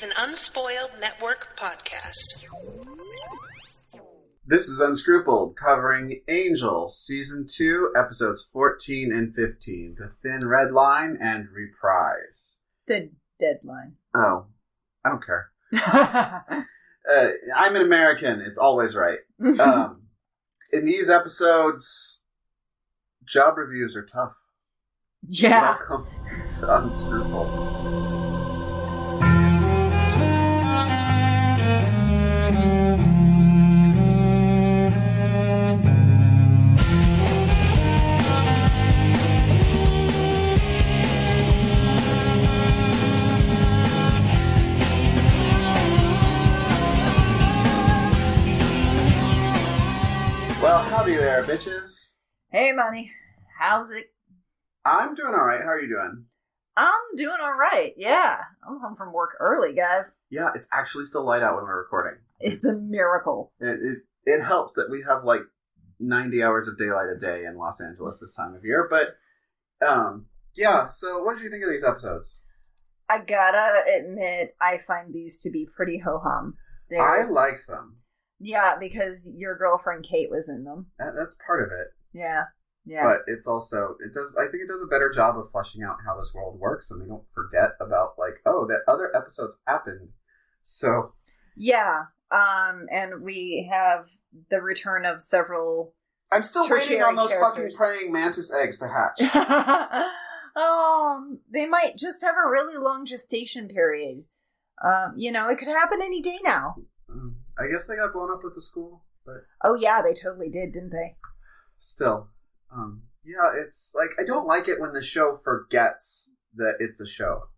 is an Unspoiled Network podcast. This is Unscrupled, covering Angel, Season 2, Episodes 14 and 15, The Thin Red Line and Reprise. The Deadline. Oh, I don't care. I'm an American. It's always right. In these episodes, job reviews are tough. Yeah. Welcome to Unscrupled. Well, howdy there, bitches. Hey, Money. How's it? I'm doing alright. How are you doing? I'm doing alright, yeah. I'm home from work early, guys. Yeah, it's actually still light out when we're recording. It's a miracle. It helps that we have like 90 hours of daylight a day in Los Angeles this time of year, but yeah, so what did you think of these episodes? I gotta admit, I find these to be pretty ho-hum. I liked them. Yeah, because your girlfriend Kate was in them. That's part of it. Yeah. But it's also, I think it does a better job of fleshing out how this world works, and they don't forget about, like, oh, that other episodes happened. So. Yeah, and we have the return of several I'm still waiting on those characters. fucking praying mantis eggs to hatch. They might just have a really long gestation period. It could happen any day now. I guess they got blown up with the school, but... Oh, yeah, they totally did, didn't they? Still. Yeah, it's like, I don't like it when the show forgets that it's a show.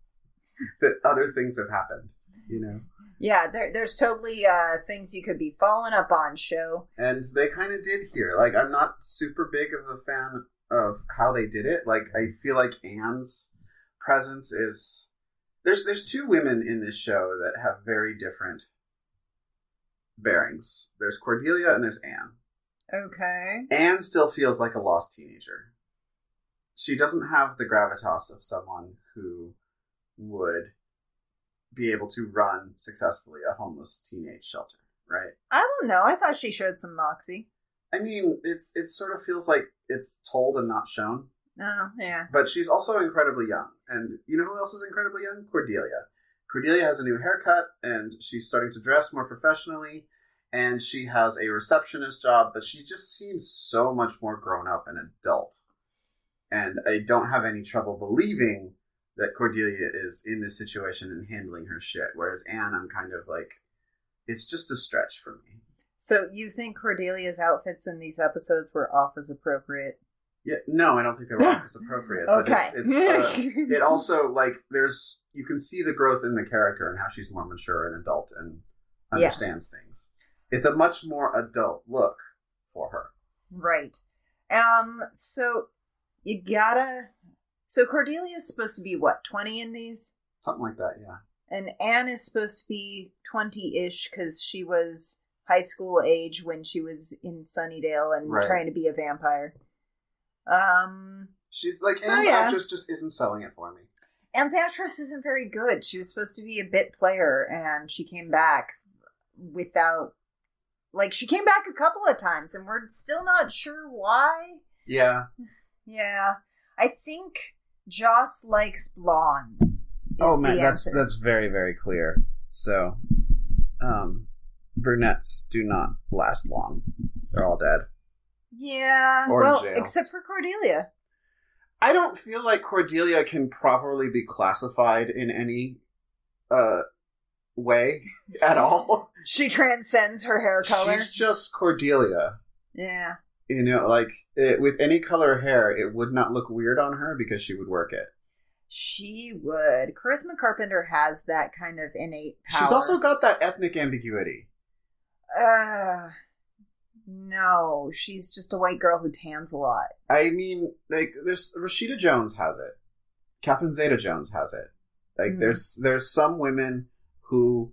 That other things have happened, you know? Yeah, there's totally things you could be following up on, show. And they kind of did here. Like, I'm not super big of a fan of how they did it. Like, I feel like Anne's presence is... There's two women in this show that have very different bearings. There's Cordelia and there's Anne. Okay. Anne still feels like a lost teenager. She doesn't have the gravitas of someone who would be able to run successfully a homeless teenage shelter, right? I don't know. I thought she showed some moxie. I mean, it sort of feels like it's told and not shown. Oh, yeah. But she's also incredibly young. And you know who else is incredibly young? Cordelia. Cordelia has a new haircut, and she's starting to dress more professionally. And she has a receptionist job, but she just seems so much more grown up and adult. And I don't have any trouble believing that Cordelia is in this situation and handling her shit. Whereas Anne, I'm kind of like, it's just a stretch for me. So you think Cordelia's outfits in these episodes were off as appropriate? Yeah, no, I don't think they were off as appropriate. Okay. But it also, like, you can see the growth in the character and how she's more mature and adult and understands things. It's a much more adult look for her. Right. So Cordelia's supposed to be, what, 20 in these? Something like that, yeah. And Anne is supposed to be 20-ish because she was high school age when she was in Sunnydale and trying to be a vampire. She's like, Anne's actress just isn't selling it for me. Anne's actress isn't very good. She was supposed to be a bit player, and she came back without... Like, she came back a couple of times, and we're still not sure why. Yeah. Yeah. I think Joss likes blondes. Oh, man, that's very, very clear. So, brunettes do not last long. They're all dead. Yeah. Or in jail. Except for Cordelia. I don't feel like Cordelia can properly be classified in any way at all. She transcends her hair color. She's just Cordelia. Yeah. You know, like, with any color hair, it would not look weird on her because she would work it. She would. Charisma Carpenter has that kind of innate power. She's also got that ethnic ambiguity. No. She's just a white girl who tans a lot. I mean, like, Rashida Jones has it. Catherine Zeta-Jones has it. Like, there's some women who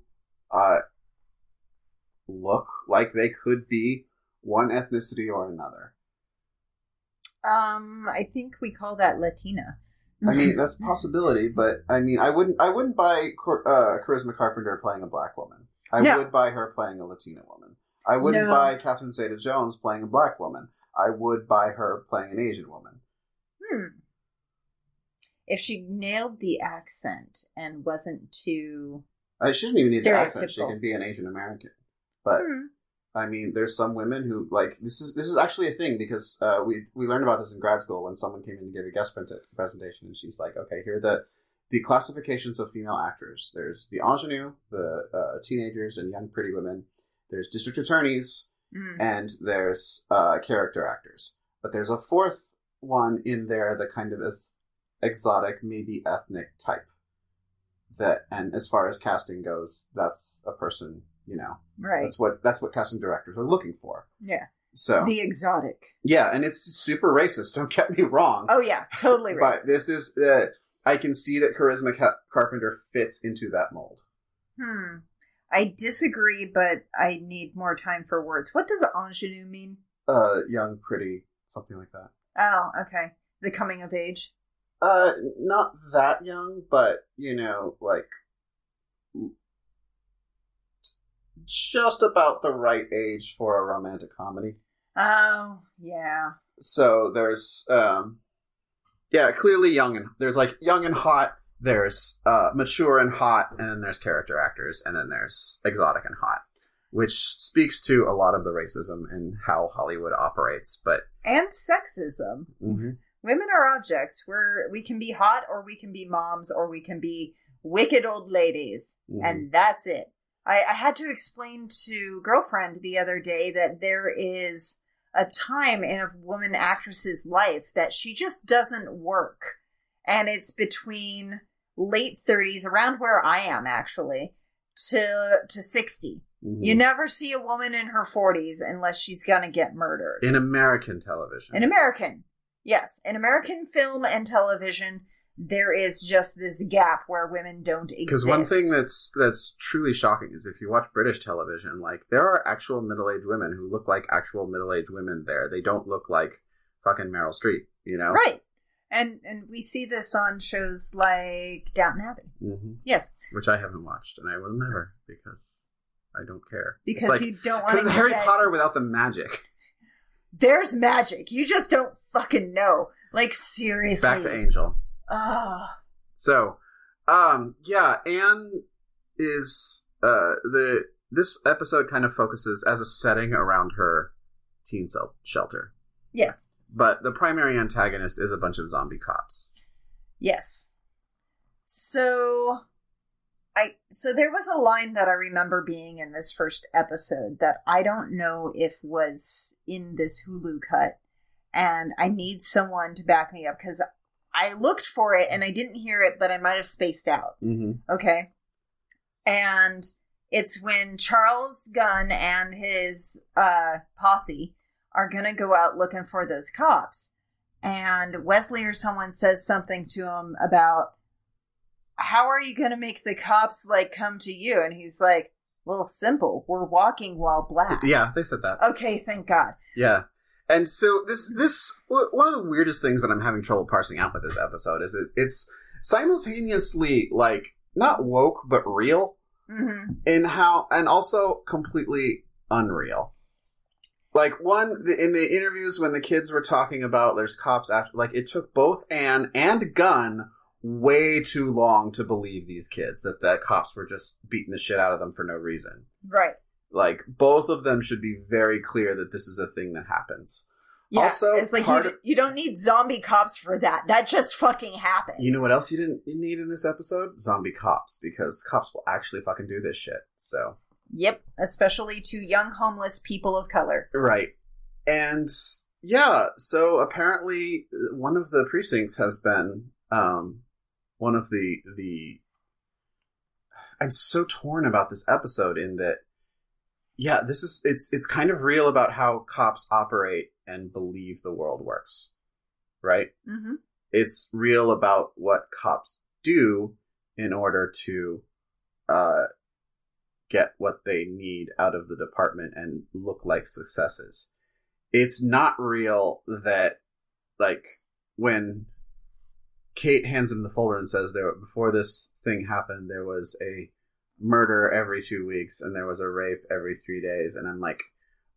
look like they could be one ethnicity or another. I think we call that Latina. I mean, that's a possibility, but I mean, I wouldn't buy Charisma Carpenter playing a black woman. I would buy her playing a Latina woman. I wouldn't buy Catherine Zeta-Jones playing a black woman. I would buy her playing an Asian woman. If she nailed the accent and wasn't too she didn't even need the accent. She can be an Asian American. But I mean, there's some women who like this is actually a thing because we learned about this in grad school when someone came in to give a guest presentation, and she's like, okay, here are the classifications of female actors. There's the ingenue, the teenagers and young pretty women. There's district attorneys, and there's character actors. But there's a fourth one in there that kind of is exotic, maybe ethnic type. And as far as casting goes, that's a person, right? That's what casting directors are looking for. Yeah. So the exotic. Yeah, and it's super racist. Don't get me wrong. Oh yeah, totally racist. But this is I can see that Charisma Carpenter fits into that mold. I disagree, but I need more time for words. What does ingenue mean? Young, pretty, something like that. Oh, okay. The coming of age. Not that young, but, like, just about the right age for a romantic comedy. Oh, yeah. So there's, clearly young, and there's, like, young and hot, there's, mature and hot, and then there's character actors, and then there's exotic and hot, which speaks to a lot of the racism and how Hollywood operates, but... And sexism. Mm-hmm. Women are objects where we can be hot or we can be moms or we can be wicked old ladies. Mm-hmm. And that's it. I had to explain to girlfriend the other day that there is a time in a woman actress's life that she just doesn't work. And it's between late 30s, around where I am actually, to 60. Mm-hmm. You never see a woman in her 40s unless she's going to get murdered. In American television. In American. Yes, in American film and television, there is just this gap where women don't exist. Because one thing that's truly shocking is if you watch British television, like, there are actual middle-aged women who look like actual middle-aged women there. They don't look like fucking Meryl Streep, Right. And we see this on shows like Downton Abbey. Mm-hmm. Yes. Which I haven't watched, and I will never, because I don't care. Because you don't want to Because Harry Potter without the magic. There's magic. You just don't fucking know. Like, seriously. Back to Angel. Oh. So, Anne is, this episode kind of focuses as a setting around her teen shelter. Yes. But the primary antagonist is a bunch of zombie cops. Yes. So there was a line that I remember being in this first episode that I don't know if was in this Hulu cut, and I need someone to back me up because I looked for it and I didn't hear it, but I might have spaced out. Mm-hmm. Okay. And it's when Charles Gunn and his posse are going to go out looking for those cops. And Wesley or someone says something to him about, how are you going to make the cops, like, come to you? And he's like, well, simple. We're walking while black. Yeah, they said that. Okay, thank God. Yeah. And so this one of the weirdest things that I'm having trouble parsing out with this episode is that it's simultaneously, like, not woke, but real. Mm-hmm. And also completely unreal. Like, in the interviews when the kids were talking about there's cops after, like, it took both Anne and Gunn way too long to believe these kids that the cops were just beating the shit out of them for no reason. Right. Like, both of them should be very clear that this is a thing that happens. Yeah, also, it's like you don't need zombie cops for that. That just fucking happens. You know what else you didn't need in this episode? Zombie cops, because cops will actually fucking do this shit. So. Yep, especially to young homeless people of color. Right. And yeah, so apparently one of the precincts has been one of the I'm so torn about this episode in that, yeah, it's kind of real about how cops operate and believe the world works, right? Mm-hmm. It's real about what cops do in order to get what they need out of the department and look like successes. It's not real that, like, when Kate hands him the folder and says, before this thing happened, there was a murder every 2 weeks and there was a rape every 3 days. And I'm like,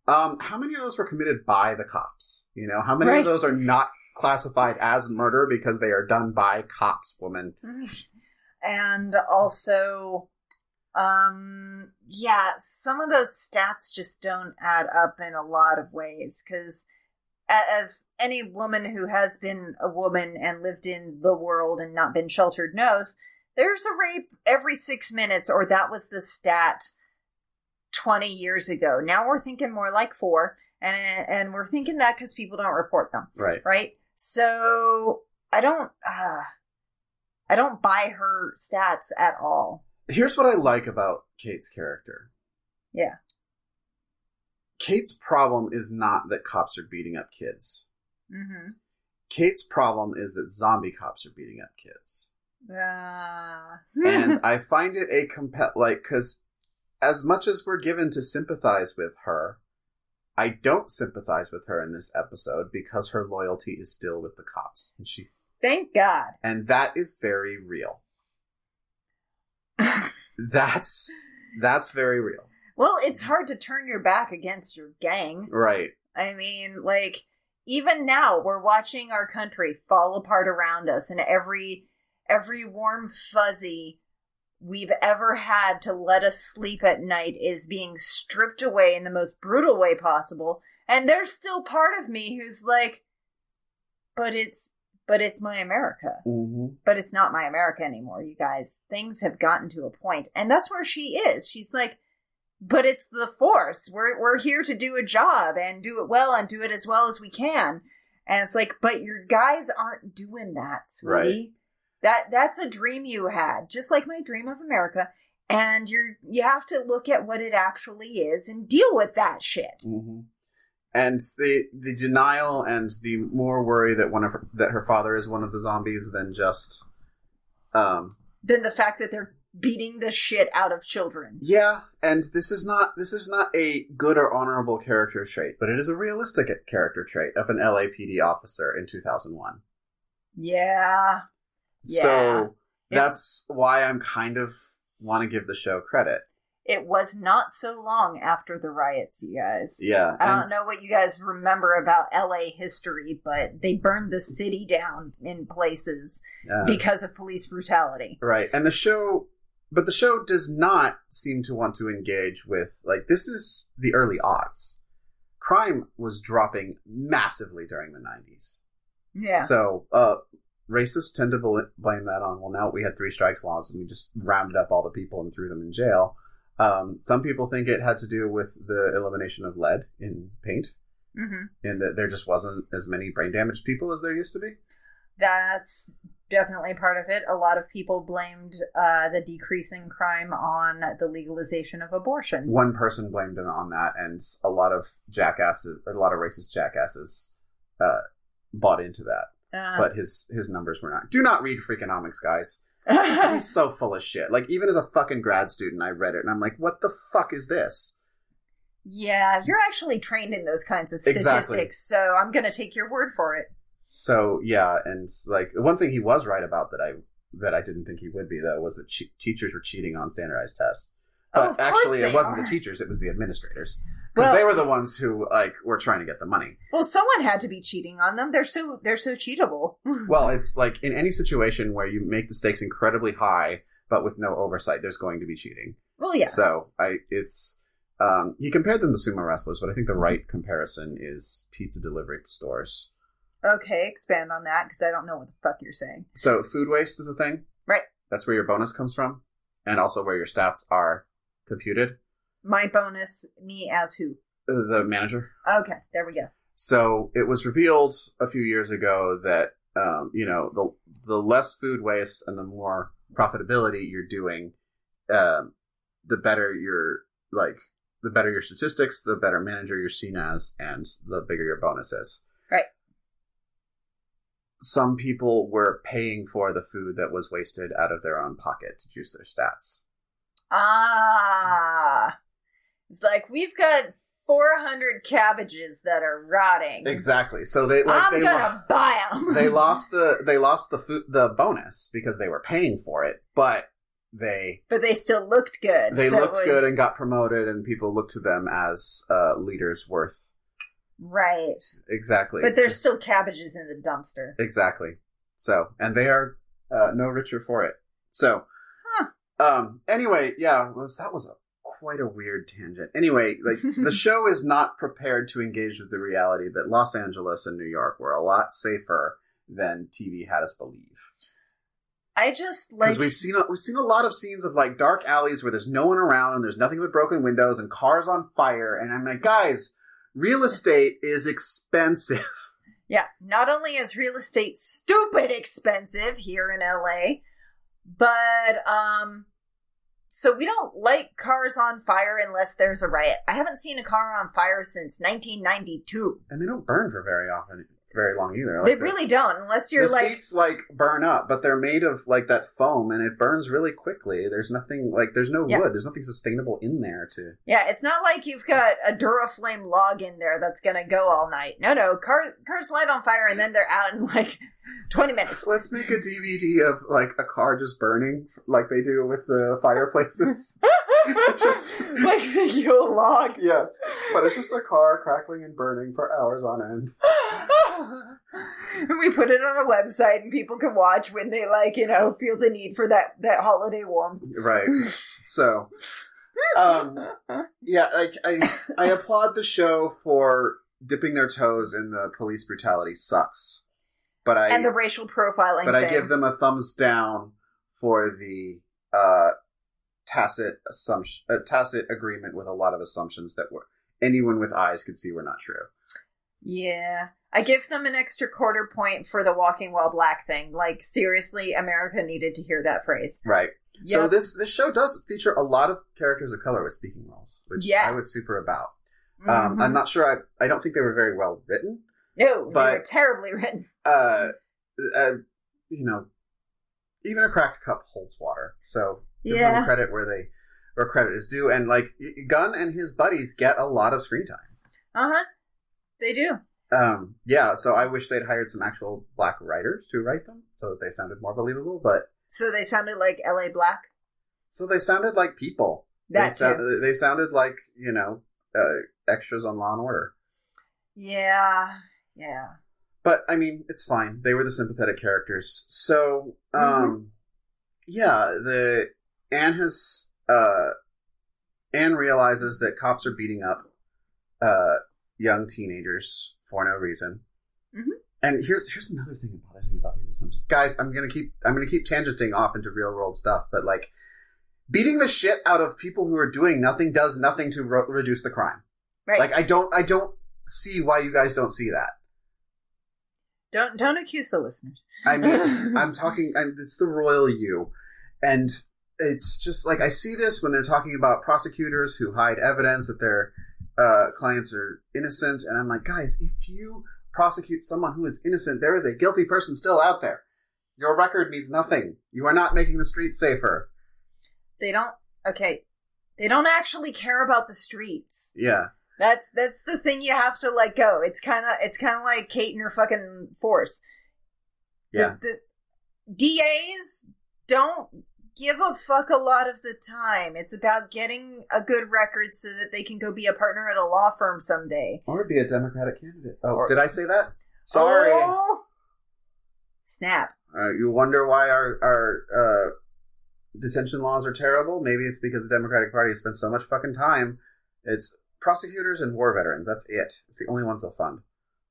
how many of those were committed by the cops? You know, how many of those are not classified as murder because they are done by cops, woman? And also, some of those stats just don't add up in a lot of ways, because as any woman who has been a woman and lived in the world and not been sheltered knows, there's a rape every 6 minutes, or that was the stat 20 years ago. Now we're thinking more like 4, and we're thinking that because people don't report them. Right? So I don't buy her stats at all. Here's what I like about Kate's character. Yeah. Kate's problem is not that cops are beating up kids. Mm-hmm. Kate's problem is that zombie cops are beating up kids. And I find it because as much as we're given to sympathize with her, I don't sympathize with her in this episode because her loyalty is still with the cops. And thank God. And that is very real. That's very real. Well, it's hard to turn your back against your gang. Right. I mean, even now, we're watching our country fall apart around us, and every warm fuzzy we've ever had to let us sleep at night is being stripped away in the most brutal way possible. And there's still part of me who's like, but it's my America. Mm-hmm. But it's not my America anymore, you guys. Things have gotten to a point. And that's where she is. She's like, but it's the force. We're here to do a job and do it well and do it as well as we can. And it's like, but your guys aren't doing that, sweetie. Right. That's a dream you had, just like my dream of America. And you have to look at what it actually is and deal with that shit. Mm-hmm. And the denial and the more worry that her father is one of the zombies than just than the fact that they're beating the shit out of children. Yeah, and this is not a good or honorable character trait, but it is a realistic character trait of an LAPD officer in 2001. Yeah. So that's why I'm kind of want to give the show credit. It was not so long after the riots, you guys. Yeah. I don't know what you guys remember about LA history, but they burned the city down in places because of police brutality. Right. And the show does not seem to want to engage with, this is the early aughts. Crime was dropping massively during the 90s. Yeah. So, racists tend to blame that on, well, now we had 3 strikes laws and we just rounded up all the people and threw them in jail. Some people think it had to do with the elimination of lead in paint, mm-hmm. and that there just wasn't as many brain damaged people as there used to be. That's definitely part of it. A lot of people blamed the decrease in crime on the legalization of abortion. One person blamed it on that, and a lot of racist jackasses bought into that. But his numbers were not. Do not read Freakonomics, guys. He's so full of shit. Even as a fucking grad student, I read it, and I'm like, what the fuck is this? Yeah, you're actually trained in those kinds of statistics, exactly. So I'm going to take your word for it. So, yeah, and, one thing he was right about that I didn't think he would be, though, was that teachers were cheating on standardized tests. But actually, it wasn't the teachers, it was the administrators. Because they were the ones who, were trying to get the money. Well, someone had to be cheating on them. They're so cheatable. Well, it's in any situation where you make the stakes incredibly high, but with no oversight, there's going to be cheating. Well, yeah. So, he compared them to sumo wrestlers, but I think the right comparison is pizza delivery stores. Okay, expand on that, because I don't know what the fuck you're saying. So, food waste is a thing. Right. That's where your bonus comes from, and also where your stats are computed. My bonus, me as who? The manager. Okay, there we go. So it was revealed a few years ago that, the less food waste and the more profitability you're doing, the better your statistics, the better manager you're seen as, and the bigger your bonus is. Right. Some people were paying for the food that was wasted out of their own pocket to juice their stats. Ah. It's we've got 400 cabbages that are rotting. Exactly. So I'm gonna buy them. They lost the bonus because they were paying for it, but they still looked good. They looked good and got promoted, and people looked to them as leaders worth. Right. Exactly. But there's still cabbages in the dumpster. Exactly. So, and they are no richer for it. So, anyway, yeah, that was quite a weird tangent. Anyway, like the show is not prepared to engage with the reality that Los Angeles and New York were a lot safer than TV had us believe. I just like because we've seen a lot of scenes of like dark alleys where there's no one around and there's nothing but broken windows and cars on fire, and I'm like, guys, real estate is expensive. Yeah, not only is real estate stupid expensive here in LA, but so we don't light cars on fire unless there's a riot. I haven't seen a car on fire since 1992. And they don't burn for very long either. Like they really don't, unless you're the seats like burn up, but they're made of like that foam, and it burns really quickly. There's nothing like there's no wood. There's nothing sustainable in there to. Yeah, it's not like you've got a Duraflame log in there that's gonna go all night. No, cars light on fire and then they're out in like 20 minutes. Let's make a DVD of like a car just burning, like they do with the fireplaces. Just like the Yule log. Yes, but it's just a car crackling and burning for hours on end. We put it on a website and people can watch when they feel the need for that holiday warmth. Right. So, yeah, like I applaud the show for dipping their toes in the police brutality sucks, and the racial profiling. But I give them a thumbs down for the tacit agreement with a lot of assumptions that anyone with eyes could see were not true. Yeah. I give them an extra quarter point for the walking while black thing. Like, seriously, America needed to hear that phrase. Right. Yep. So this show does feature a lot of characters of color with speaking roles, which I was super about. Mm-hmm. I'm not sure, I don't think they were very well written. No, they were terribly written. Even a cracked cup holds water. So give them credit where credit is due. And, like, Gunn and his buddies get a lot of screen time. Uh-huh. They do. So I wish they'd hired some actual black writers to write them so that they sounded more believable, but... So they sounded like LA Black? So they sounded like people. They sounded like, extras on Law and Order. Yeah. But, I mean, it's fine. They were the sympathetic characters. So, Anne realizes that cops are beating up young teenagers for no reason. Mm-hmm. And here's another thing that bothers me about these assumptions. Guys, I'm gonna keep tangenting off into real world stuff, but like beating the shit out of people who are doing nothing does nothing to reduce the crime. Right. Like I don't see why you guys don't see that. Don't accuse the listeners. I mean, it's the royal you, and it's just like I see this when they're talking about prosecutors who hide evidence that their clients are innocent, and I'm like, guys, if you prosecute someone who is innocent, there is a guilty person still out there. Your record means nothing. You are not making the streets safer. They don't actually care about the streets. Yeah. That's the thing you have to let go. It's kind of like Kate and her fucking force. Yeah. The DAs don't give a fuck a lot of the time. It's about getting a good record so that they can go be a partner at a law firm someday. Or be a Democratic candidate. Did I say that? Sorry. Oh, snap. You wonder why our detention laws are terrible? Maybe it's because the Democratic Party has spent so much fucking time. It's prosecutors and war veterans. That's it. It's the only ones they'll fund.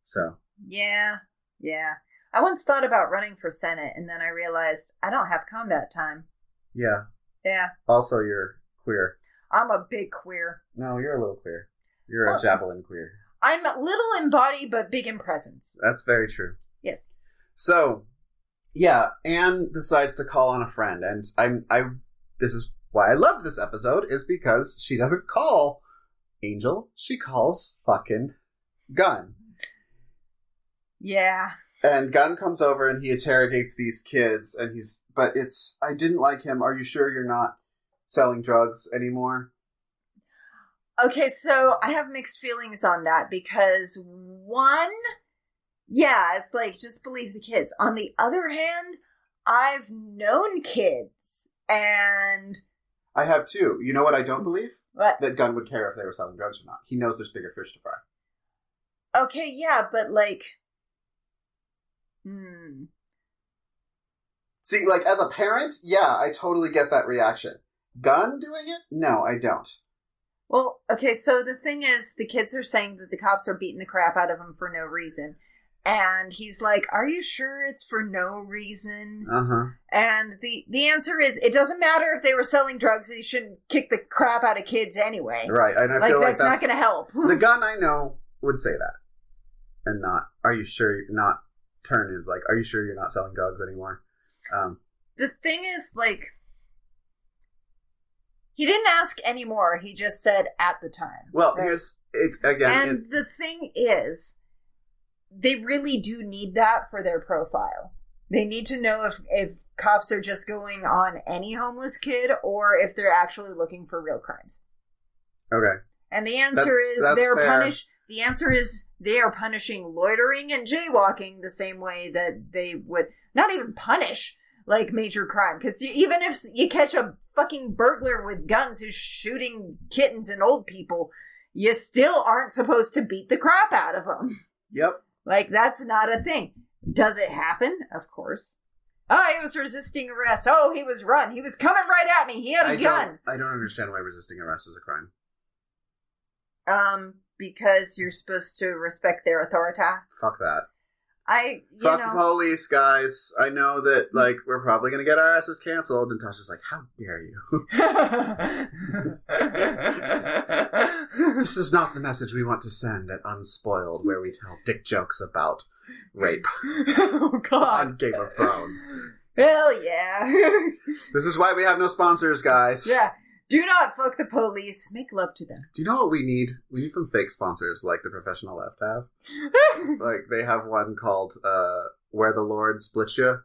So. Yeah. I once thought about running for Senate, and then I realized I don't have combat time. Yeah. Yeah. Also, you're queer. I'm a big queer. No, you're a little queer. You're a javelin queer. I'm little in body, but big in presence. That's very true. Yes. So, Anne decides to call on a friend, and this is why I love this episode, is because she doesn't call Angel, she calls fucking Gunn. Yeah. And Gunn comes over and he interrogates these kids, and I didn't like him. Are you sure you're not selling drugs anymore? Okay, so I have mixed feelings on that because one, yeah, it's like, just believe the kids. On the other hand, I've known kids, and... I have too. You know what I don't believe? What? That Gunn would care if they were selling drugs or not. He knows there's bigger fish to fry. Okay, yeah, but like... See, like, as a parent, yeah, I totally get that reaction. Gunn doing it? No, I don't. Well, okay, so the thing is, the kids are saying that the cops are beating the crap out of him for no reason. And he's like, are you sure it's for no reason? Uh-huh. And the answer is, it doesn't matter if they were selling drugs, they shouldn't kick the crap out of kids anyway. Right, and I feel like that's not going to help. The Gunn I know would say that. And not, are you sure you're not, turn is like, are you sure you're not selling drugs anymore? The thing is, like, he didn't ask anymore. He just said at the time. Well, it's again. And the thing is, they really do need that for their profile. They need to know if cops are just going on any homeless kid or if they're actually looking for real crimes. Okay. And the answer is they're punished. The answer is they are punishing loitering and jaywalking the same way that they would not even punish like major crime. Because even if you catch a fucking burglar with guns who's shooting kittens and old people, you still aren't supposed to beat the crap out of them. Yep. Like, that's not a thing. Does it happen? Of course. Oh, he was resisting arrest. Oh, he was run. He was coming right at me. He had a gun. I don't understand why resisting arrest is a crime. Because you're supposed to respect their authority. Fuck that. Fuck the police, guys. I know that, like, we're probably going to get our asses canceled. And Tasha's like, how dare you? This is not the message we want to send at Unspoiled, where we tell dick jokes about rape. Oh, God. On Game of Thrones. Hell yeah. This is why we have no sponsors, guys. Yeah. Do not fuck the police. Make love to them. Do you know what we need? We need some fake sponsors like the Professional Left have. Like, they have one called Where the Lord Splits You.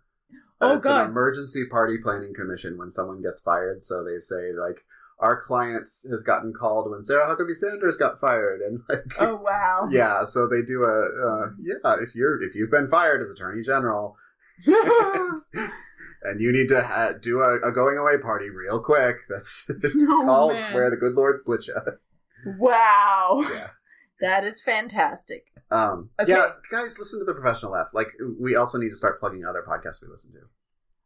It's an emergency party planning commission when someone gets fired. So they say, like, our client has gotten called when Sarah Huckabee Sanders got fired. And like, oh, wow. Yeah, so they do if you've been fired as Attorney General... And you need to do a going away party real quick. That's called Where the Good Lord Splits You. Wow. Yeah. That is fantastic. Okay. Yeah, guys, listen to The Professional Left. Like, we also need to start plugging other podcasts we listen to.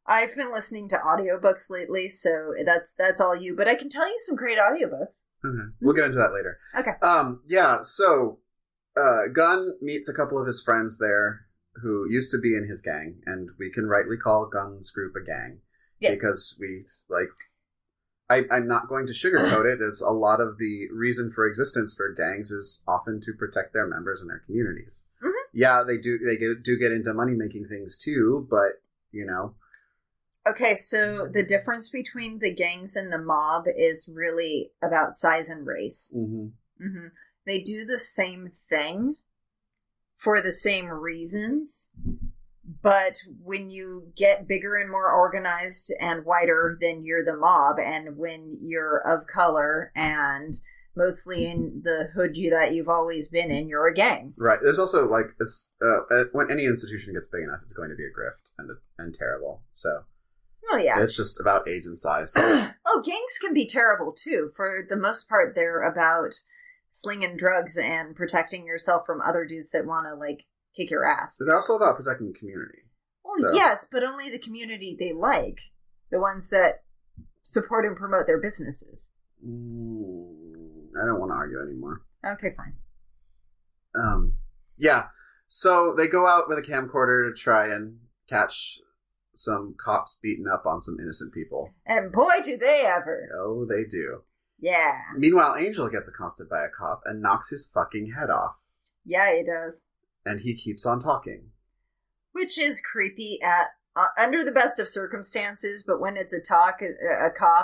I've been listening to audiobooks lately, so that's all you. But I can tell you some great audiobooks. Mm-hmm. We'll get into that later. Okay. Yeah, so Gunn meets a couple of his friends there who used to be in his gang, and we can rightly call Gunn's group a gang. Yes. Because we, like, I'm not going to sugarcoat it. It's a lot of the reason for existence for gangs is often to protect their members and their communities. Mm-hmm. Yeah, they do get into money-making things too, but, you know. Okay, so the difference between the gangs and the mob is really about size and race. Mm-hmm. Mm-hmm. They do the same thing for the same reasons, but when you get bigger and more organized and whiter, then you're the mob, and when you're of color and mostly in the hood that you've always been in, you're a gang. Right. There's also, like, when any institution gets big enough, it's going to be a grift and terrible. So, oh yeah, it's just about age and size. Oh, gangs can be terrible too. For the most part, they're about slinging drugs and protecting yourself from other dudes that want to, like, kick your ass. They're also about protecting the community. Well, yes, but only the community they like. The ones that support and promote their businesses. I don't want to argue anymore. Okay, fine. Yeah. So they go out with a camcorder to try and catch some cops beating up on some innocent people. And boy, do they ever. Oh, they do. Yeah. Meanwhile, Angel gets accosted by a cop and knocks his fucking head off. Yeah, he does. And he keeps on talking. Which is creepy under the best of circumstances, but when it's a cop,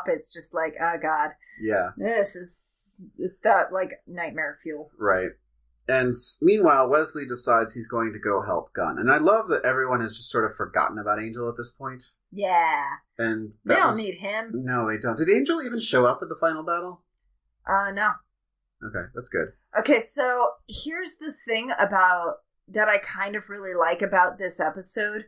it's just like, oh god. Yeah. This is that, like, nightmare fuel. Right. And meanwhile, Wesley decides he's going to go help Gunn. And I love that everyone has just sort of forgotten about Angel at this point. Yeah. And they don't need him. No, they don't. Did Angel even show up at the final battle? No. Okay, that's good. Okay, so here's the thing about that I kind of really like about this episode.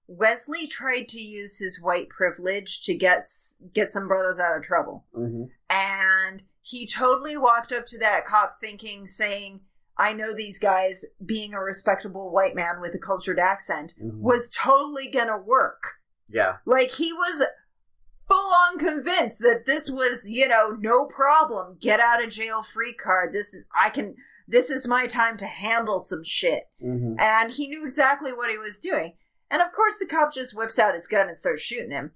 Wesley tried to use his white privilege to get some brothers out of trouble. Mm-hmm. And he totally walked up to that cop saying, I know these guys, being a respectable white man with a cultured accent, was totally gonna work. Yeah. Like, he was full on convinced that this was, no problem. Get out of jail free card. This is my time to handle some shit. Mm-hmm. And he knew exactly what he was doing. And of course the cop just whips out his gun and starts shooting him,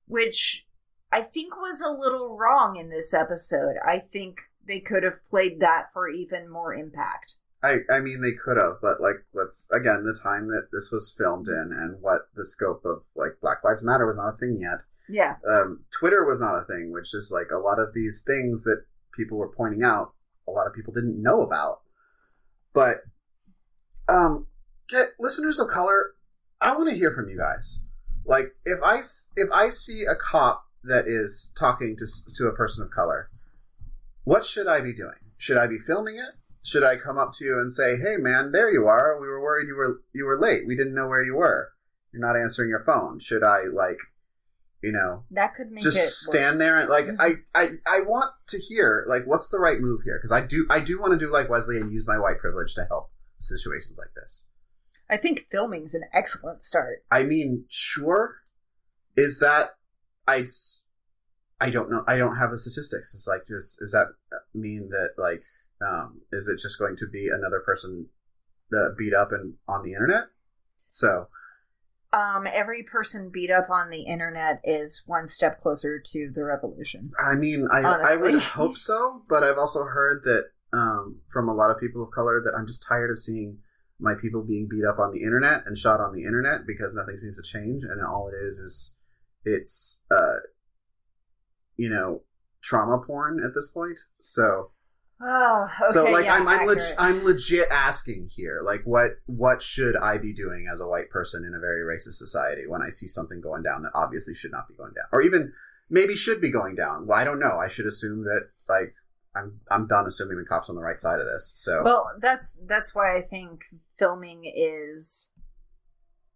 which I think was a little wrong in this episode. I think they could have played that for even more impact. I mean, they could have, but, let's, again, the time that this was filmed in and what the scope of, Black Lives Matter was not a thing yet. Yeah. Twitter was not a thing, which is, a lot of these things that people were pointing out, a lot of people didn't know about. But, listeners of color, I want to hear from you guys. If I see a cop that is talking to a person of color, what should I be doing? Should I be filming it? Should I come up to you and say, "Hey, man, there you are. We were worried you were late. We didn't know where you were. You're not answering your phone." Should I that could make just it stand worse. there and I want to hear what's the right move here, because I do want to do like Wesley and use my white privilege to help situations like this. I think filming's an excellent start. I mean, sure. Is that I don't know. I don't have the statistics. It's does that mean that is it just going to be another person beat up and on the internet? So every person beat up on the internet is one step closer to the revolution. I mean, I would hope so, but I've also heard that from a lot of people of color that I'm just tired of seeing my people being beat up on the internet and shot on the internet because nothing seems to change, and all it is it's trauma porn at this point. So okay. So yeah, I'm legit asking here, what should I be doing as a white person in a very racist society when I see something going down that obviously should not be going down, or even maybe should be going down? Well, I don't know. I should assume that I'm done assuming the cop's on the right side of this. So well, that's why I think filming is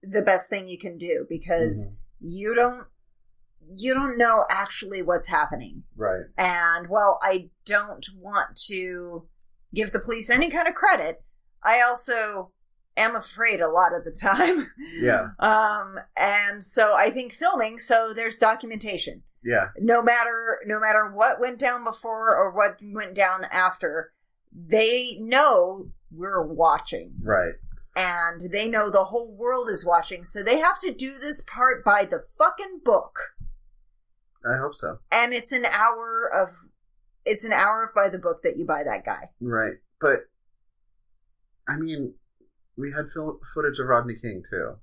the best thing you can do, because you don't know actually what's happening. Right. And while I don't want to give the police any kind of credit, I also am afraid a lot of the time. Yeah. And so I think filming, so there's documentation. Yeah. No matter what went down before or what went down after, they know we're watching. Right. And they know the whole world is watching, so they have to do this part by the fucking book. I hope so. And it's an hour of by the book that you buy that guy. Right. But, I mean, we had footage of Rodney King, too.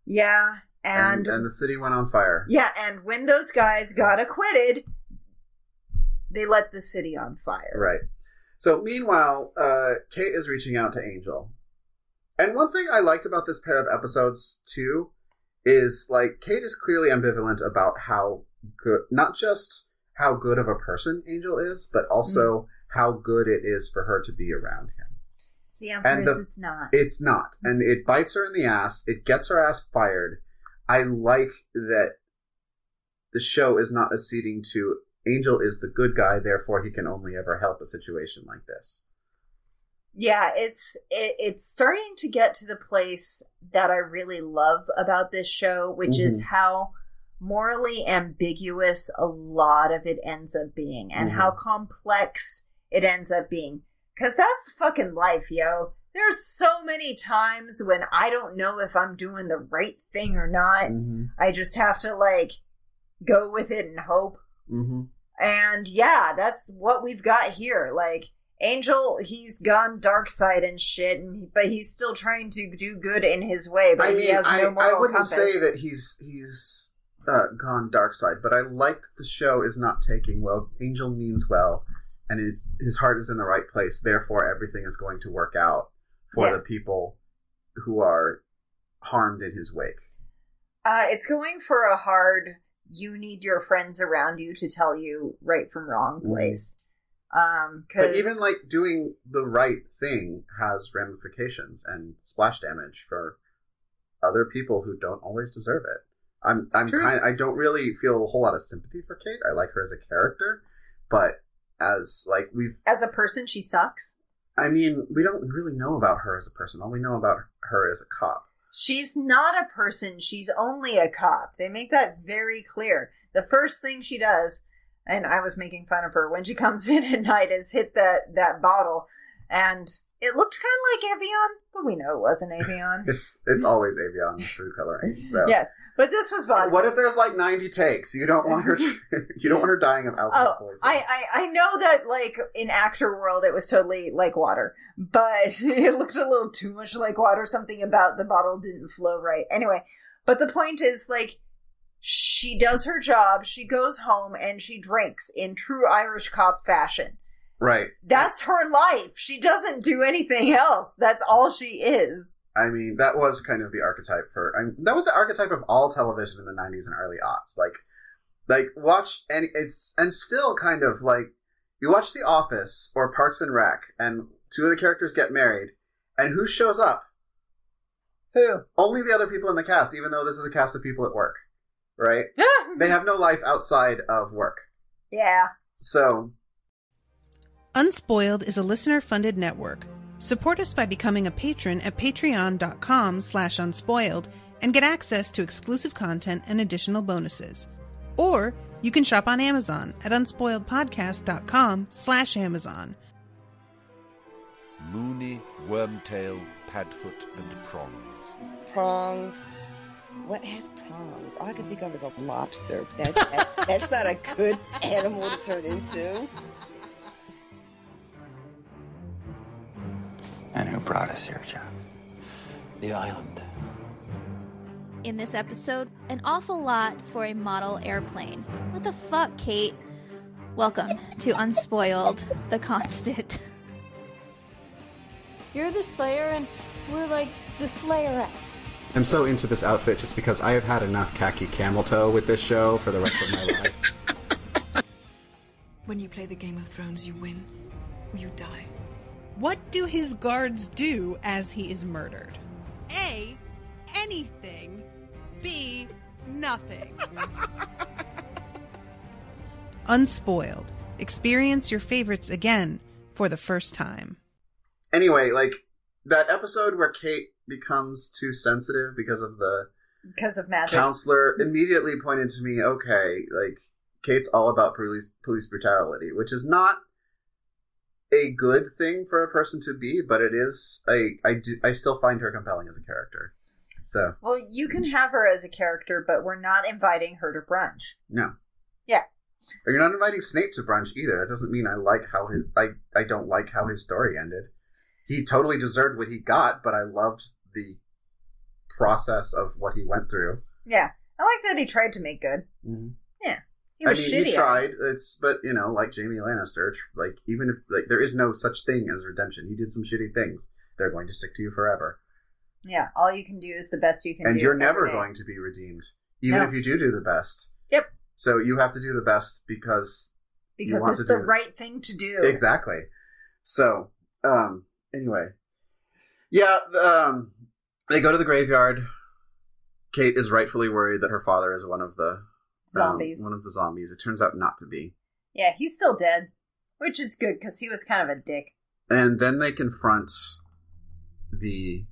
Yeah, and the city went on fire. Yeah, and when those guys got acquitted, they let the city on fire. Right. So, meanwhile, Kate is reaching out to Angel. And one thing I liked about this pair of episodes, too, is, Kate is clearly ambivalent about how good, not just how good of a person Angel is, but also how good it is for her to be around him. The answer is it's not. It's not. And it bites her in the ass. It gets her ass fired. I like that the show is not acceding to Angel is the good guy, therefore he can only ever help a situation like this. Yeah, it's starting to get to the place that I really love about this show, which is how morally ambiguous a lot of it ends up being, and how complex it ends up being. Because that's fucking life, yo. There's so many times when I don't know if I'm doing the right thing or not. I just have to, go with it and hope. And yeah, that's what we've got here. Angel, he's gone dark side and shit, but he's still trying to do good in his way, but he has no moral compass. I wouldn't say that he's gone dark side, but I like the show is not taking, well, Angel means well, and his heart is in the right place, therefore everything is going to work out for the people who are harmed in his wake. It's going for a hard, you need your friends around you to tell you right from wrong place. But even, like, doing the right thing has ramifications and splash damage for other people who don't always deserve it. I don't really feel a whole lot of sympathy for Kate. I like her as a character, but as a person, she sucks. I mean, we don't really know about her as a person. All we know about her is a cop. She's not a person. She's only a cop. They make that very clear. The first thing she does, and I was making fun of her, when she comes in at night is hit that bottle, and it looked kind of like Evian, but we know it wasn't Evian. It's always Evian food coloring. So. Yes, but this was vodka. What if there's like 90 takes? You don't want her. You don't want her dying of alcohol poisoning. I know that, like, in actor world it was totally like water, but it looked a little too much like water. Something about the bottle didn't flow right. Anyway, but the point is, like, she does her job. She goes home and she drinks in true Irish cop fashion. Right. That's her life. She doesn't do anything else. That's all she is. I mean, that was kind of the archetype that was the archetype of all television in the 90s and early aughts. Like watch, and still kind of like, you watch The Office or Parks and Rec, and two of the characters get married, and who shows up? Who? Only the other people in the cast, even though this is a cast of people at work. Right? They have no life outside of work. Yeah. So... Unspoiled is a listener-funded network. Support us by becoming a patron at patreon.com/unspoiled and get access to exclusive content and additional bonuses. Or you can shop on Amazon at unspoiledpodcast.com/Amazon. Moony, wormtail, padfoot, and prongs. Prongs? What has prongs? All I can think of is a lobster. That's not a good animal to turn into. And who brought us here, Jeff? The island. In this episode, an awful lot for a model airplane. What the fuck, Kate? Welcome to Unspoiled, the constant. You're the Slayer, and we're like the Slayerettes. I'm so into this outfit just because I have had enough khaki camel toe with this show for the rest of my life. When you play the Game of Thrones, you win or you die. What do his guards do as he is murdered? A. Anything. B. Nothing. Unspoiled. Experience your favorites again for the first time. Anyway, like, that episode where Kate becomes too sensitive because of magic, counselor immediately pointed to me, okay, like, Kate's all about police brutality, which is not a good thing for a person to be, but it is I still find her compelling as a character. So, well, you can have her as a character, but we're not inviting her to brunch. No. Yeah. Or you're not inviting Snape to brunch either. That doesn't mean I don't like how his story ended. He totally deserved what he got, but I loved the process of what he went through. Yeah. I like that he tried to make good. Mm-hmm. Yeah. He was shitty. He tried. But you know, like Jamie Lannister, like, even if, like, there is no such thing as redemption. He did some shitty things. They're going to stick to you forever. Yeah. All you can do is the best you can do. And you're never going to be redeemed, even if you do the best. Yep. So you have to do the best because it's the right thing to do. Exactly. So, anyway, yeah, they go to the graveyard. Kate is rightfully worried that her father is one of the zombies. It turns out not to be. Yeah, he's still dead, which is good because he was kind of a dick. And then they confront the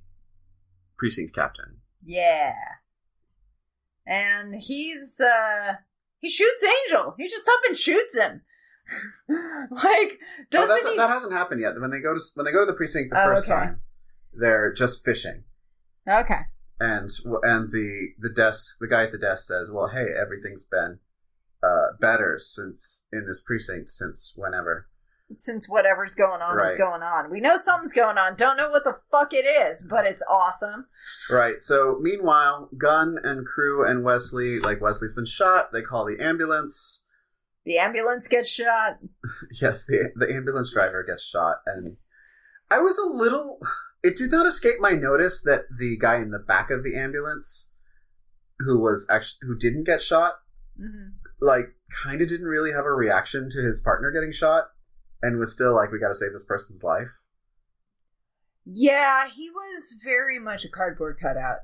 precinct captain. Yeah. And he shoots Angel. He just up and shoots him. Like, that hasn't happened yet. When they go to the precinct the first time, they're just fishing. Okay. And the guy at the desk says, "Well, hey, everything's been better in this precinct since whenever." Since whatever's going on is going on. We know something's going on. Don't know what the fuck it is, but it's awesome. Right. So, meanwhile, Gunn and crew and Wesley, like, Wesley's been shot. They call the ambulance. The ambulance gets shot. Yes, the ambulance driver gets shot. And I was a little... It did not escape my notice that the guy in the back of the ambulance, who didn't get shot, mm-hmm. like, kind of didn't really have a reaction to his partner getting shot. and was still like, we gotta save this person's life. Yeah, he was very much a cardboard cutout.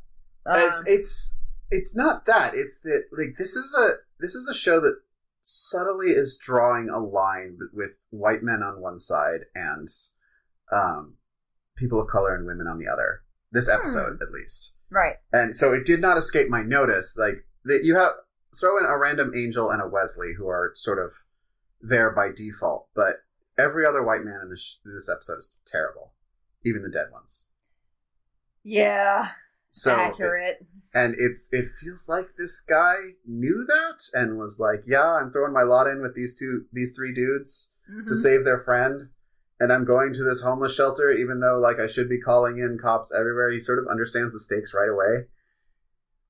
It's not that. It's that, like, this is a show that subtly is drawing a line with white men on one side and people of color and women on the other. This episode, at least. Right. And so it did not escape my notice. Like, that you have throw in a random Angel and a Wesley who are sort of there by default, but every other white man in this episode is terrible. Even the dead ones. Yeah. So accurate. It feels like this guy knew that and was like, yeah, I'm throwing my lot in with these three dudes to save their friend, and I'm going to this homeless shelter even though, like, I should be calling in cops everywhere. He sort of understands the stakes right away.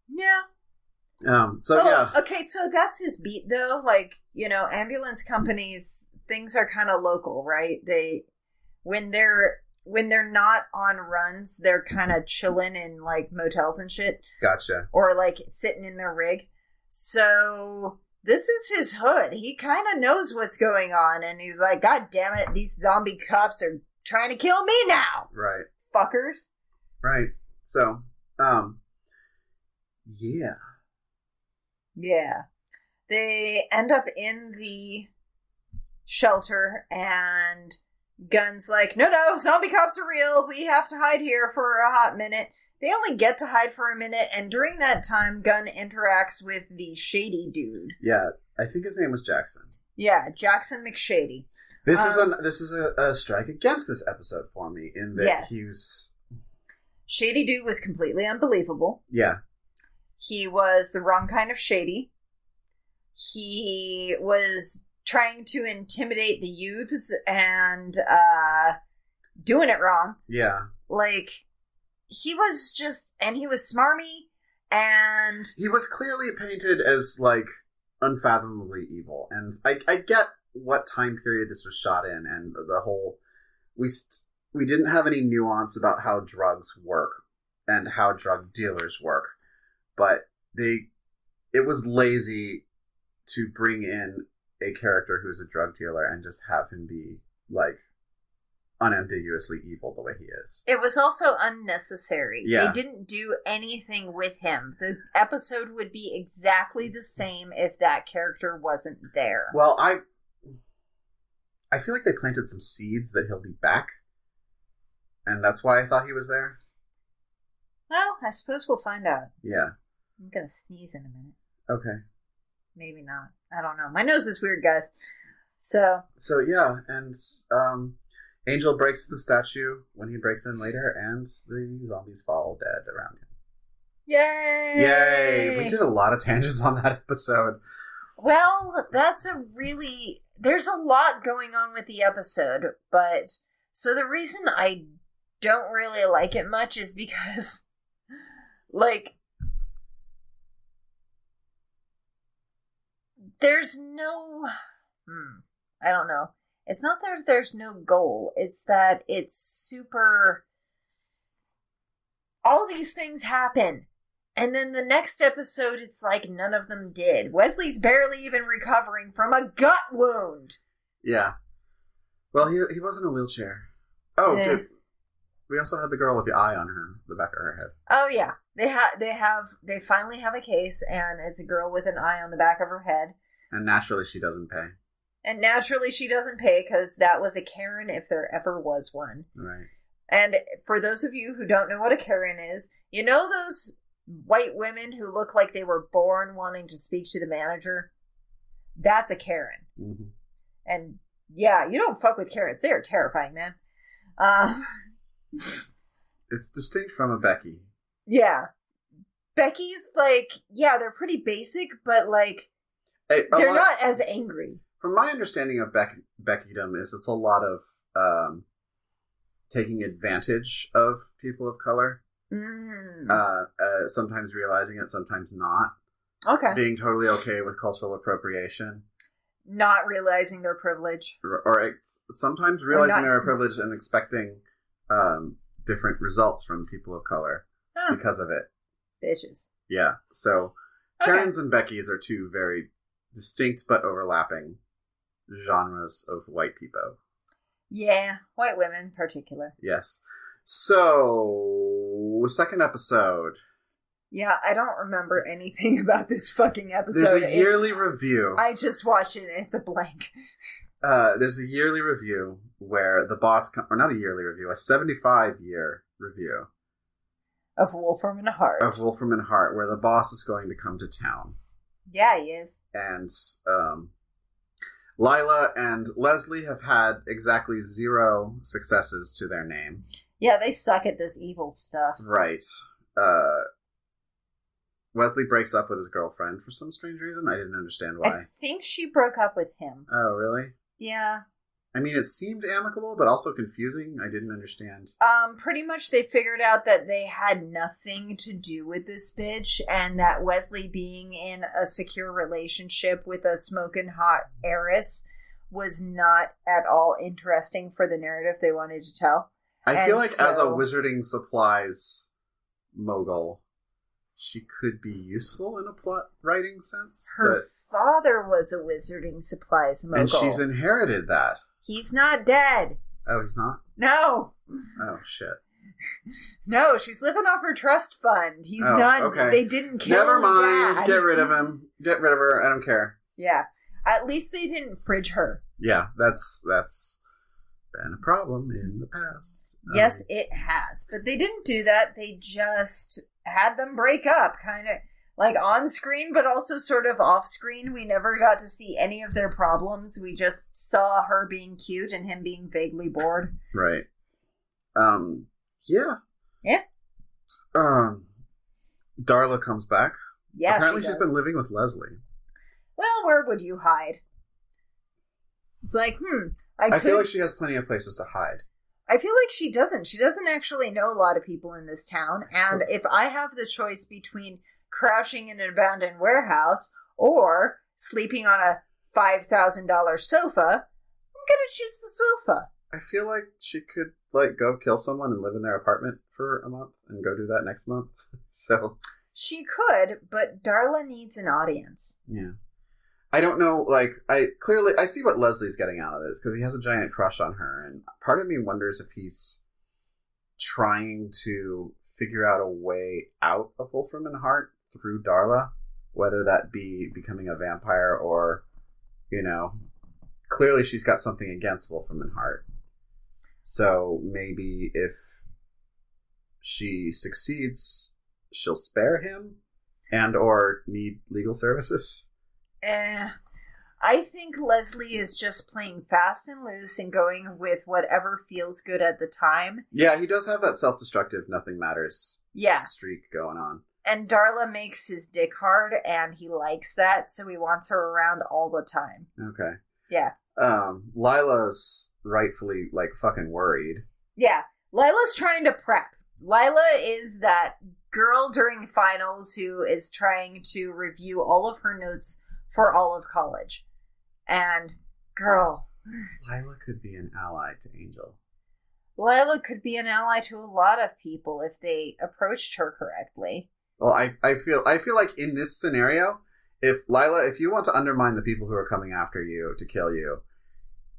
Yeah. Yeah. Okay, so that's his beat though. Like, you know, ambulance companies, things are kind of local, right? When they're not on runs, they're kind of chilling in, like, motels and shit. Gotcha. Or, like, sitting in their rig. So, this is his hood. He kind of knows what's going on, and he's like, God damn it, these zombie cops are trying to kill me now! Right. Fuckers. Right. So, yeah. Yeah. They end up in the shelter, and Gunn's like, no, zombie cops are real. We have to hide here for a hot minute. They only get to hide for a minute, and during that time, Gunn interacts with the shady dude. Yeah, I think his name was Jackson. Yeah, Jackson McShady. This is a strike against this episode for me, in that yes. Shady dude was completely unbelievable. Yeah. He was the wrong kind of shady. He was trying to intimidate the youths and doing it wrong. Yeah. Like, he was just, and he was smarmy, and he was clearly painted as, like, unfathomably evil. And I get what time period this was shot in, and the whole, we didn't have any nuance about how drugs work and how drug dealers work, but it was lazy to bring in a character who's a drug dealer and just have him be, like, unambiguously evil the way he is. It was also unnecessary. Yeah. They didn't do anything with him. The episode would be exactly the same if that character wasn't there. Well, I feel like they planted some seeds that he'll be back, and that's why I thought he was there. Well, I suppose we'll find out. Yeah. I'm gonna sneeze in a minute. Okay. Maybe not. I don't know. My nose is weird, guys. So yeah, and Angel breaks the statue when he breaks in later, and the zombies fall dead around him. Yay! Yay! We did a lot of tangents on that episode. Well, there's a lot going on with the episode, but so the reason I don't really like it much is because, like, there's no, I don't know. It's not that there's no goal. It's that it's super, all these things happen. And then the next episode, it's like none of them did. Wesley's barely even recovering from a gut wound. Yeah. Well, he was in a wheelchair. Oh, yeah. We also had the girl with the eye on the back of her head. Oh yeah, they finally have a case, and it's a girl with an eye on the back of her head. And naturally, she doesn't pay. And naturally, she doesn't pay because that was a Karen, if there ever was one. Right. And for those of you who don't know what a Karen is, you know those white women who look like they were born wanting to speak to the manager? That's a Karen. Mm-hmm. And yeah, you don't fuck with Karens. They are terrifying, man. It's distinct from a Becky. Yeah. Becky's, like, yeah, they're pretty basic, but, like, they're not as angry. From my understanding of Beckydom is it's a lot of taking advantage of people of color. Sometimes realizing it, sometimes not. Okay. Being totally okay with cultural appropriation. Not realizing their privilege. Or sometimes realizing their privilege and expecting different results from people of color because of it. Bitches. Yeah. So Karens and Beckys are two very distinct but overlapping genres of white people. Yeah, white women in particular. Yes. So, second episode. Yeah, I don't remember anything about this fucking episode. There's a yearly review. I just watched it and it's a blank. There's a yearly review where the boss... or not a yearly review, a 75-year review. Of Wolfram and Hart. Of Wolfram and Hart, where the boss is going to come to town. Yeah, he is. And Lila and Leslie have had exactly 0 successes to their name. Yeah, they suck at this evil stuff. Right. Wesley breaks up with his girlfriend for some strange reason. I didn't understand why. I think she broke up with him. Oh, really? Yeah. I mean, it seemed amicable, but also confusing. I didn't understand. Pretty much they figured out that they had nothing to do with this bitch, and that Wesley being in a secure relationship with a smoking hot heiress was not at all interesting for the narrative they wanted to tell. I feel like as a wizarding supplies mogul, she could be useful in a plot writing sense. Her father was a wizarding supplies mogul. And she's inherited that. He's not dead. Oh, he's not? No. Oh, shit. No, she's living off her trust fund. He's not. Okay. They didn't kill Never mind. Dad. Get rid of him. Get rid of her. I don't care. Yeah. At least they didn't fridge her. Yeah, that's been a problem in the past. Yes, it has. But they didn't do that. They just had them break up, kind of like on screen, but also sort of off screen. We never got to see any of their problems. We just saw her being cute and him being vaguely bored. Right. Yeah. Yeah. Darla comes back. Yeah, apparently she's been living with Leslie. Well, where would you hide? It's like, I feel like she has plenty of places to hide. I feel like she doesn't. She doesn't actually know a lot of people in this town. And if I have the choice between crouching in an abandoned warehouse or sleeping on a $5,000 sofa, I'm going to choose the sofa. I feel like she could, go kill someone and live in their apartment for a month and go do that next month. So she could, but Darla needs an audience. Yeah. I don't know, I see what Leslie's getting out of this, because he has a giant crush on her, and part of me wonders if he's trying to figure out a way out of Wolfram and Hart through Darla, whether that be becoming a vampire or, clearly she's got something against Wolfram and Hart. So maybe if she succeeds, she'll spare him and or need legal services. I think Leslie is just playing fast and loose and going with whatever feels good at the time. Yeah, he does have that self-destructive nothing matters streak going on. And Darla makes his dick hard, and he likes that, so he wants her around all the time. Okay. Yeah. Lila's rightfully, fucking worried. Yeah. Lila's trying to prep. Lila is that girl during finals who is trying to review all of her notes for all of college. And, girl. Lila could be an ally to Angel. Lila could be an ally to a lot of people if they approached her correctly. Well, I feel like in this scenario, if you want to undermine the people who are coming after you to kill you,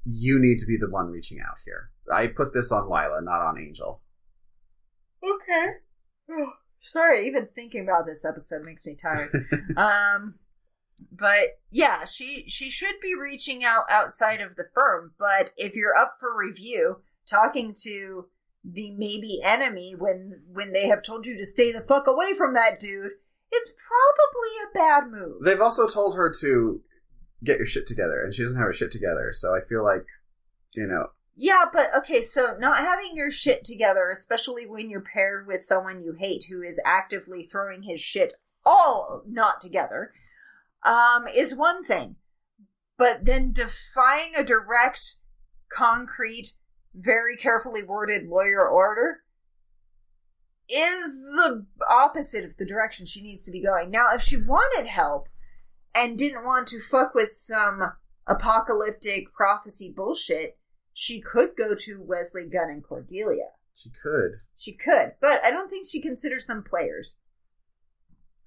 you need to be the one reaching out here. I put this on Lila, not on Angel. Okay. Sorry, even thinking about this episode makes me tired. But yeah, she should be reaching out outside of the firm. But if you're up for review, talking to the maybe enemy when they have told you to stay the fuck away from that dude, it's probably a bad move. They've also told her to get your shit together, and she doesn't have her shit together. So I feel like, Yeah, but okay, so not having your shit together, especially when you're paired with someone you hate who is actively throwing his shit all not together, is one thing. But then defying a direct, concrete, very carefully worded lawyer order is the opposite of the direction she needs to be going. Now, if she wanted help and didn't want to fuck with some apocalyptic prophecy bullshit, she could go to Wesley, Gunn, and Cordelia. She could, but I don't think she considers them players.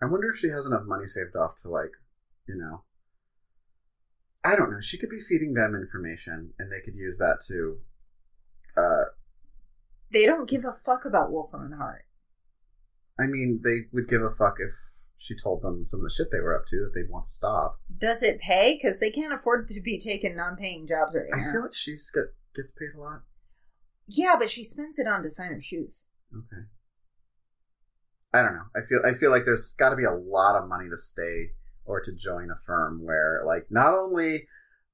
I wonder if she has enough money saved off to, I don't know. She could be feeding them information, and they could use that to They don't give a fuck about Wolfram and Hart. I mean, they would give a fuck if she told them some of the shit they were up to that they'd want to stop. Does it pay? Because they can't afford to be taking non-paying jobs right now. I feel like she gets paid a lot. Yeah, but she spends it on designer shoes. Okay. I don't know. I feel like there's got to be a lot of money to stay or to join a firm where, like, not only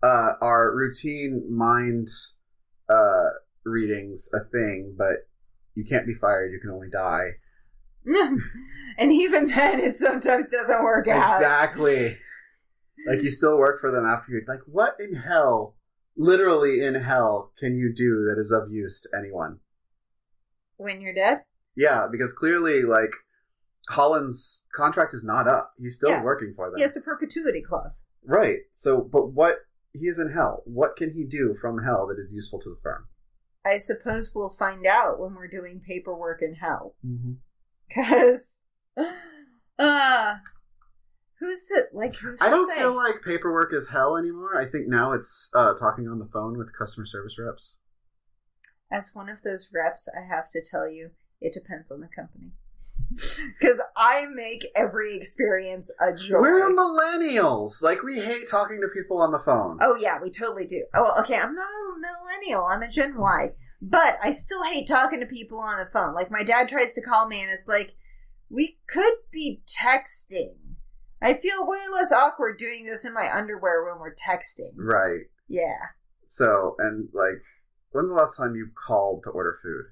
are routine mind readings a thing, but you can't be fired. You can only die. And even then, it sometimes doesn't work out. Exactly. Like, you still work for them after you're like, what in hell, literally in hell, can you do that is of use to anyone? When you're dead? Yeah, because clearly, like, Holland's contract is not up. He's still working for them. He has a perpetuity clause. Right. So, but he is in hell. What can he do from hell that is useful to the firm? I suppose we'll find out when we're doing paperwork in hell. Mm-hmm. Because, who's I don't feel like paperwork is hell anymore. I think now it's talking on the phone with customer service reps. As one of those reps, I have to tell you, it depends on the company. Because I make every experience a joy. We're millennials. Like, we hate talking to people on the phone. Oh, yeah, we totally do. Oh, okay, I'm not a millennial. I'm a Gen Y. But I still hate talking to people on the phone. Like, my dad tries to call me and it's like, we could be texting. I feel way less awkward doing this in my underwear when we're texting. Right. Yeah. So, and, like, when's the last time you called to order food?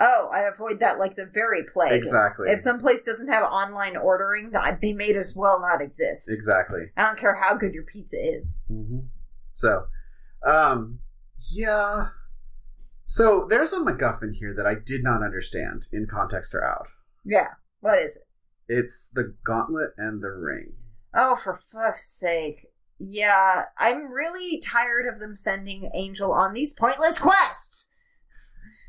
Oh, I avoid that like the very plague. Exactly. If some place doesn't have online ordering, they may as well not exist. Exactly. I don't care how good your pizza is. Mm-hmm. So, yeah. So, there's a MacGuffin here that I did not understand, in context or out. Yeah. What is it? It's the gauntlet and the ring. Oh, for fuck's sake. Yeah, I'm really tired of them sending Angel on these pointless quests.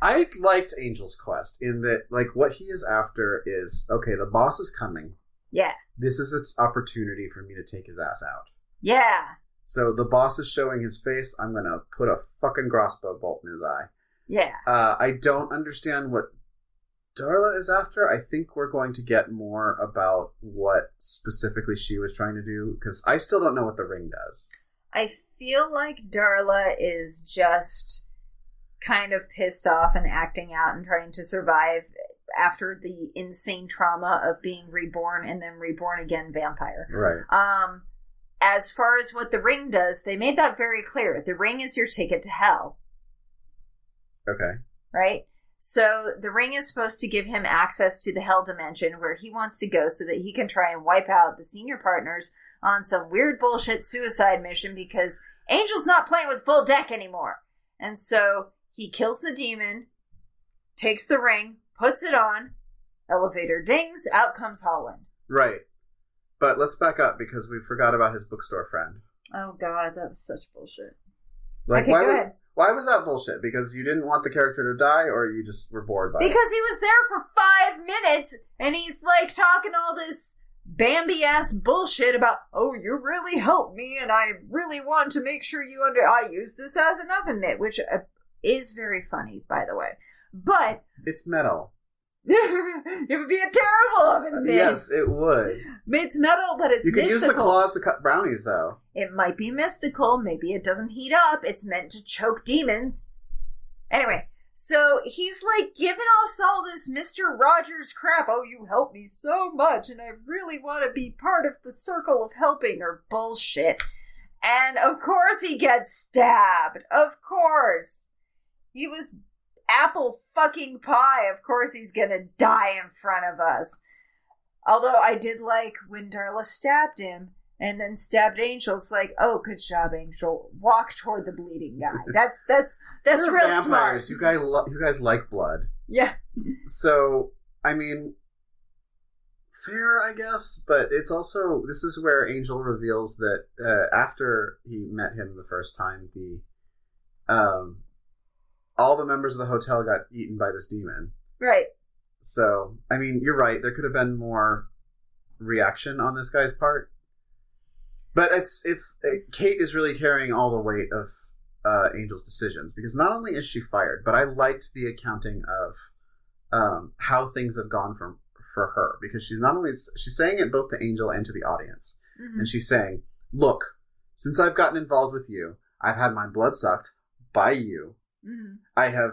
I liked Angel's quest in that, like, what he is after is, okay, the boss is coming. Yeah. This is an opportunity for me to take his ass out. Yeah. So the boss is showing his face. I'm going to put a fucking crossbow bolt in his eye. Yeah. I don't understand what Darla is after. I think we're going to get more about what specifically she was trying to do, because I still don't know what the ring does. I feel like Darla is just kind of pissed off and acting out and trying to survive after the insane trauma of being reborn and then reborn again vampire. Right. As far as what the ring does, they made that very clear. The ring is your ticket to hell. Okay. Right? So the ring is supposed to give him access to the hell dimension where he wants to go so that he can try and wipe out the senior partners on some weird bullshit suicide mission because Angel's not playing with full deck anymore. And so he kills the demon, takes the ring, puts it on, elevator dings, out comes Holland. Right. But let's back up because we forgot about his bookstore friend. Oh god, that was such bullshit. Like, okay, go ahead. Why was that bullshit? Because you didn't want the character to die, or you just were bored by it? Because he was there for 5 minutes, and he's, like, talking all this Bambi-ass bullshit about, oh, you really helped me, and I really want to make sure you I use this as an oven mitt, which is very funny, by the way. But it's metal. It would be a terrible oven mitt. Yes, it would. It's metal, but it's mystical. You could use the claws to cut brownies, though. It might be mystical. Maybe it doesn't heat up. It's meant to choke demons. Anyway, so he's like giving us all this Mr. Rogers crap. Oh, you helped me so much, and I really want to be part of the circle of helping, or bullshit. And of course he gets stabbed. Of course. He was apple fucking pie. Of course he's gonna die in front of us. Although I did like when Darla stabbed him and then stabbed Angel. It's like, oh, good job, Angel. Walk toward the bleeding guy. That's You're real vampires. smart. You guys like blood. Yeah. So, I mean, fair, I guess, but it's also, this is where Angel reveals that after he met him the first time, all the members of the hotel got eaten by this demon. Right. So, I mean, you're right. There could have been more reaction on this guy's part. But Kate is really carrying all the weight of Angel's decisions, because not only is she fired, but I liked the accounting of how things have gone for her, because she's saying it both to Angel and to the audience. Mm-hmm. And she's saying, look, since I've gotten involved with you, I've had my blood sucked by you. Mm-hmm. I have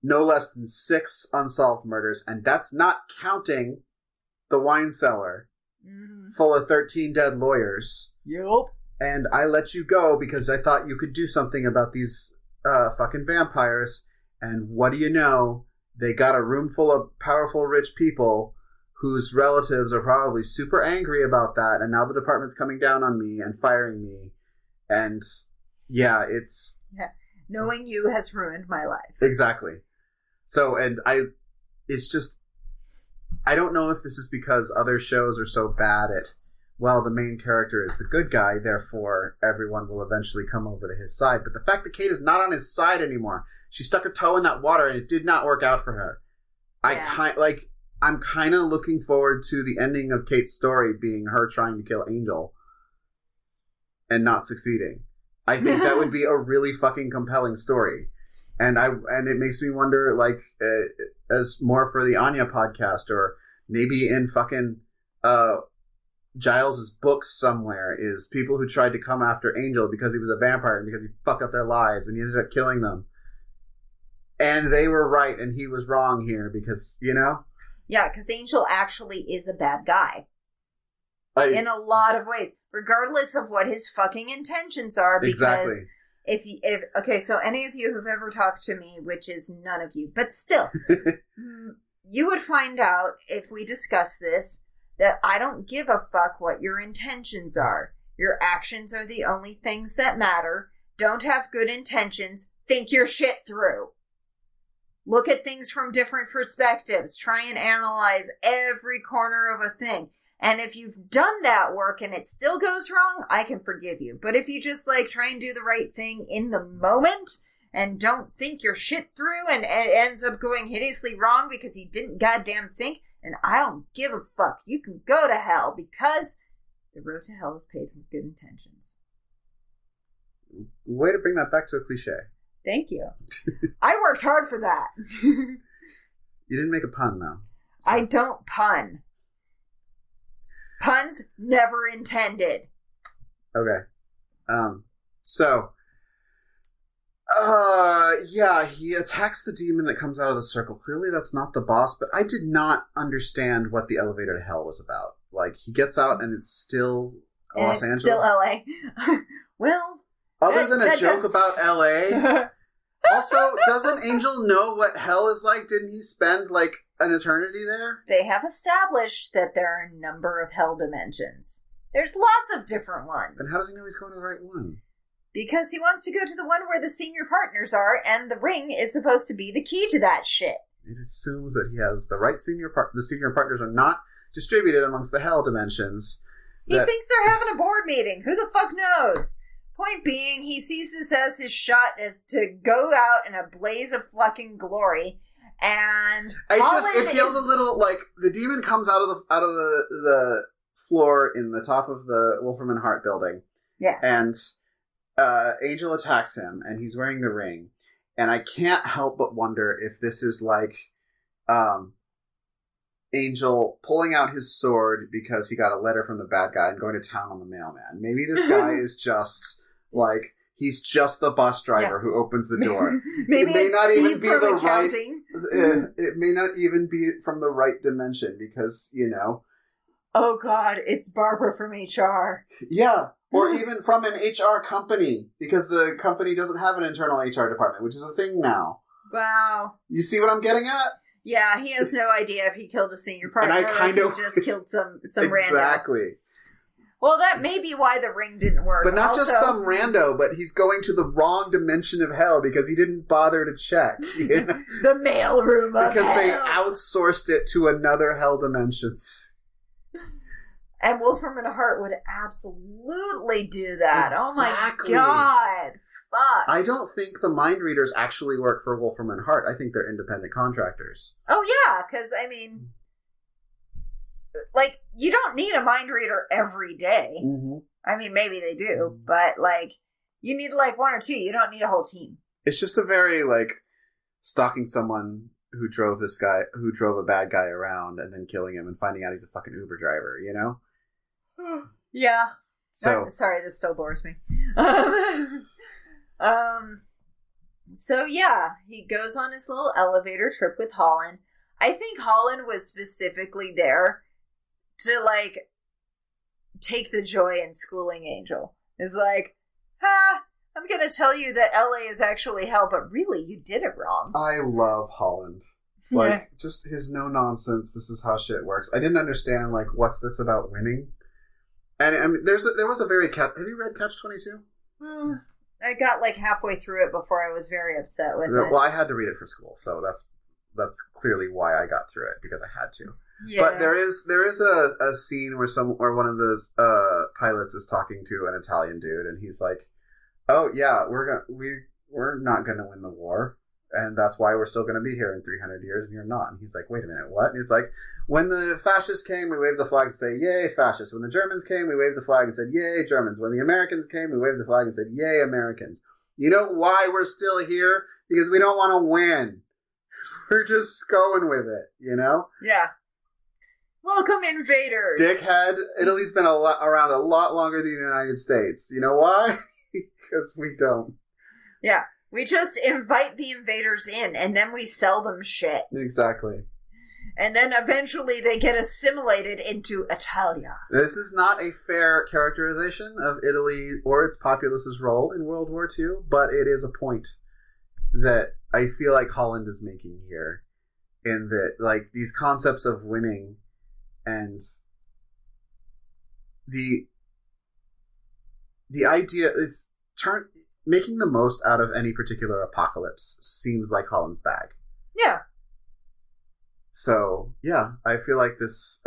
no less than 6 unsolved murders, and that's not counting the wine cellar full of 13 dead lawyers. Yup. And I let you go because I thought you could do something about these fucking vampires. And what do you know? They got a room full of powerful, rich people whose relatives are probably super angry about that. And now the department's coming down on me and firing me. And yeah, it's... Yeah. Knowing you has ruined my life. Exactly. So, and it's just... I don't know if this is because other shows are so bad at, well, the main character is the good guy, therefore everyone will eventually come over to his side. But the fact that Kate is not on his side anymore, she stuck her toe in that water and it did not work out for her. Yeah. I'm kind of looking forward to the ending of Kate's story being her trying to kill Angel and not succeeding. I think that would be a really fucking compelling story. And it makes me wonder, like, as more for the Anya podcast, or maybe in fucking Giles's books somewhere, is people who tried to come after Angel because he was a vampire and because he fucked up their lives and he ended up killing them. And they were right and he was wrong here because, you know? Yeah, because Angel actually is a bad guy. In a lot of ways. Regardless of what his fucking intentions are. Because okay, so any of you who've ever talked to me, which is none of you, but still, you would find out, if we discuss this, that I don't give a fuck what your intentions are. Your actions are the only things that matter. Don't have good intentions. Think your shit through. Look at things from different perspectives. Try and analyze every corner of a thing. And if you've done that work and it still goes wrong, I can forgive you. But if you just try and do the right thing in the moment and don't think your shit through and it ends up going hideously wrong because you didn't goddamn think, and I don't give a fuck. You can go to hell, because the road to hell is paved with good intentions. Way to bring that back to a cliche. Thank you. I worked hard for that. You didn't make a pun, though. So. I don't pun. Puns never intended. Okay. Yeah, he attacks the demon that comes out of the circle. Clearly that's not the boss, but I did not understand what the elevator to hell was about. He gets out and it's still Los Angeles. Still LA. Well, other than a joke about LA. Also, doesn't Angel know what hell is like? Didn't he spend an eternity there? They have established that there are a number of hell dimensions. There's lots of different ones. And how does he know he's going to the right one? Because he wants to go to the one where the senior partners are, and the ring is supposed to be the key to that shit. It assumes that he has the right senior the senior partners are not distributed amongst the hell dimensions. He thinks they're having a board meeting. Who the fuck knows? Point being, he sees this as his shot as to go out in a blaze of fucking glory, and it feels a little like the demon comes out of the floor in the top of the Wolfram and Hart building. Yeah. And Angel attacks him, and he's wearing the ring. And I can't help but wonder if this is Angel pulling out his sword because he got a letter from the bad guy and going to town on the mailman. Maybe this guy is just he's just the bus driver who opens the door. Maybe it may not even be the accounting. right. It may not even be from the right dimension because Oh God, it's Barbara from HR. Yeah, or even from an HR company because the company doesn't have an internal HR department, which is a thing now. Wow. You see what I'm getting at? Yeah, he has no idea if he killed a senior partner and I kind or of if he just killed some rando. Exactly. Well, that may be why the ring didn't work. But not just some rando, but he's going to the wrong dimension of hell because he didn't bother to check. The mailroom of because hell. They outsourced it to another hell dimensions. And Wolfram and Hart would absolutely do that. Exactly. Oh my God. Fuck. I don't think the mind readers actually work for Wolfram and Hart. I think they're independent contractors. Oh yeah, because you don't need a mind reader every day. Mm-hmm. I mean, maybe they do, but You need like one or two. You don't need a whole team. It's just a very, like, stalking someone who drove a bad guy around and then killing him and finding out he's a fucking Uber driver, you know? Yeah. So sorry, this still bores me. So yeah, he goes on his little elevator trip with Holland. I think Holland was specifically there to, like, take the joy in schooling Angel. It's like, I'm gonna tell you that LA is actually hell, but really, you did it wrong. I love Holland. Like, just his no-nonsense, this is how shit works. I didn't understand, like, what's this about winning? And, I mean, there was a very... Have you read Catch-22? I got, like, halfway through it before I was very upset with it. Well, I had to read it for school, so that's clearly why I got through it, because I had to. Yeah. But there is a scene where one of those pilots is talking to an Italian dude, and he's like, "Oh yeah, we're not gonna win the war, and that's why we're still gonna be here in 300 years, and you're not." And he's like, "Wait a minute, what?" And he's like, "When the fascists came, we waved the flag and said, 'Yay, fascists!' When the Germans came, we waved the flag and said, 'Yay, Germans!' When the Americans came, we waved the flag and said, 'Yay, Americans!' You know why we're still here? Because we don't want to win. We're just going with it, you know?" Yeah. Welcome, invaders! Dickhead. Italy's been around a lot longer than the United States. You know why? Because we don't. Yeah. We just invite the invaders in, and then we sell them shit. Exactly. And then eventually they get assimilated into Italia. This is not a fair characterization of Italy or its populace's role in World War II, but it is a point that I feel like Holland is making here. In that, like, these concepts of winning and the idea is making the most out of any particular apocalypse seems like Holland's bag. Yeah. So, yeah, I feel like this...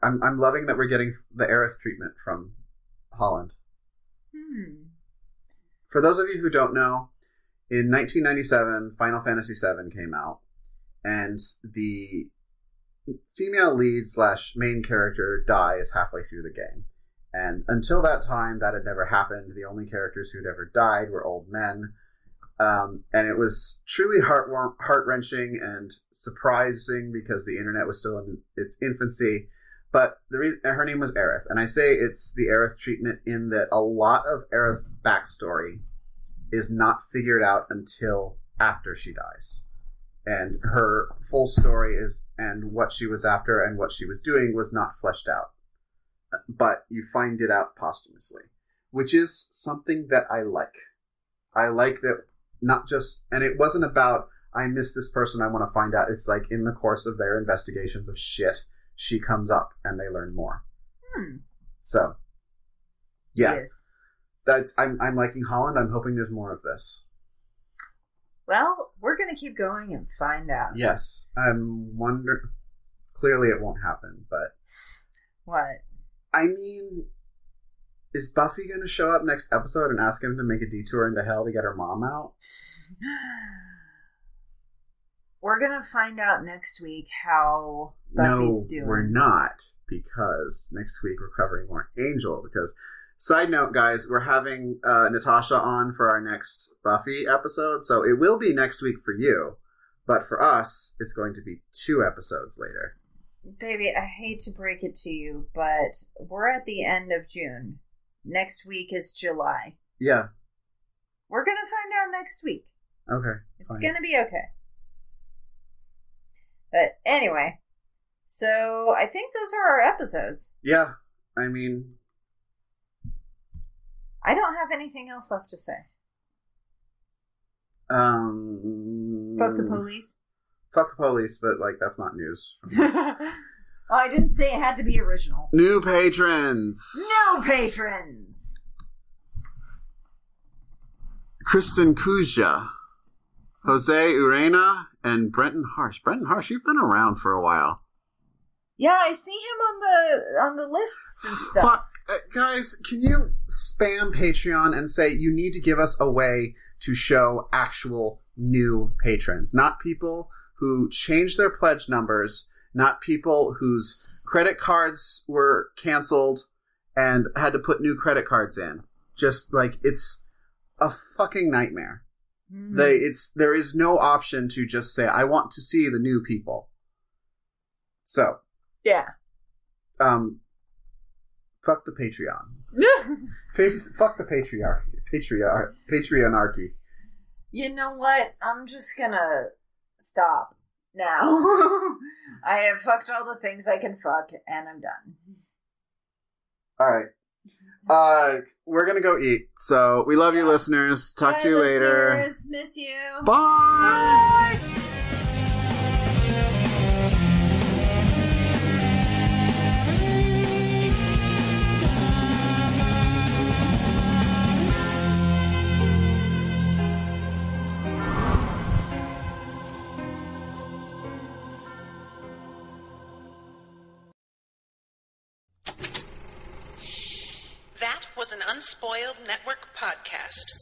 I'm loving that we're getting the Aerith treatment from Holland. For those of you who don't know, in 1997, Final Fantasy VII came out, and the female lead / main character dies halfway through the game. And until that time, that had never happened. The only characters who'd ever died were old men. And it was truly heart-wrenching and surprising because the internet was still in its infancy. But her name was Aerith. And I say it's the Aerith treatment in that a lot of Aerith's backstory is not figured out until after she dies. And her full story and what she was after and what she was doing was not fleshed out. But you find it out posthumously, which is something that I like. I like that not just, and it wasn't about, I miss this person, I want to find out. It's like in the course of their investigations of shit, she comes up and they learn more. So, yeah. Yes. I'm liking Holland. I'm hoping there's more of this. Well, we're going to keep going and find out. Yes. I'm wondering, clearly it won't happen, but... What? I mean, is Buffy going to show up next episode and ask him to make a detour into hell to get her mom out? We're going to find out next week how Buffy's doing. No, we're not, because next week we're covering more Angel. Because, side note, guys, we're having Natasha on for our next Buffy episode, so it will be next week for you, but for us, it's going to be 2 episodes later. Baby, I hate to break it to you, but we're at the end of June. Next week is July. Yeah. We're going to find out next week. Okay. It's going to be okay. But anyway, so I think those are our episodes. Yeah. I mean... I don't have anything else left to say. Fuck the police. Fuck the police, but, like, that's not news. Oh, I didn't say it had to be original. New patrons! New patrons! Kristen Kuzja, Jose Urena, and Brenton Harsh. Brenton Harsh, you've been around for a while. Yeah, I see him on the lists and stuff. Fuck. Guys, can you spam Patreon and say you need to give us a way to show actual new patrons? Not people who changed their pledge numbers, not people whose credit cards were canceled and had to put new credit cards in. Just like, it's a fucking nightmare. There is no option to just say, I want to see the new people. So. Yeah. Fuck the Patreon. Fuck the Patreonarchy. You know what? I'm just gonna stop now. I have fucked all the things I can fuck, and I'm done. Alright. We're gonna go eat. So, we love you, listeners. Talk to you later. Listeners. Miss you. Bye! Bye! That was an Unspoiled Network podcast.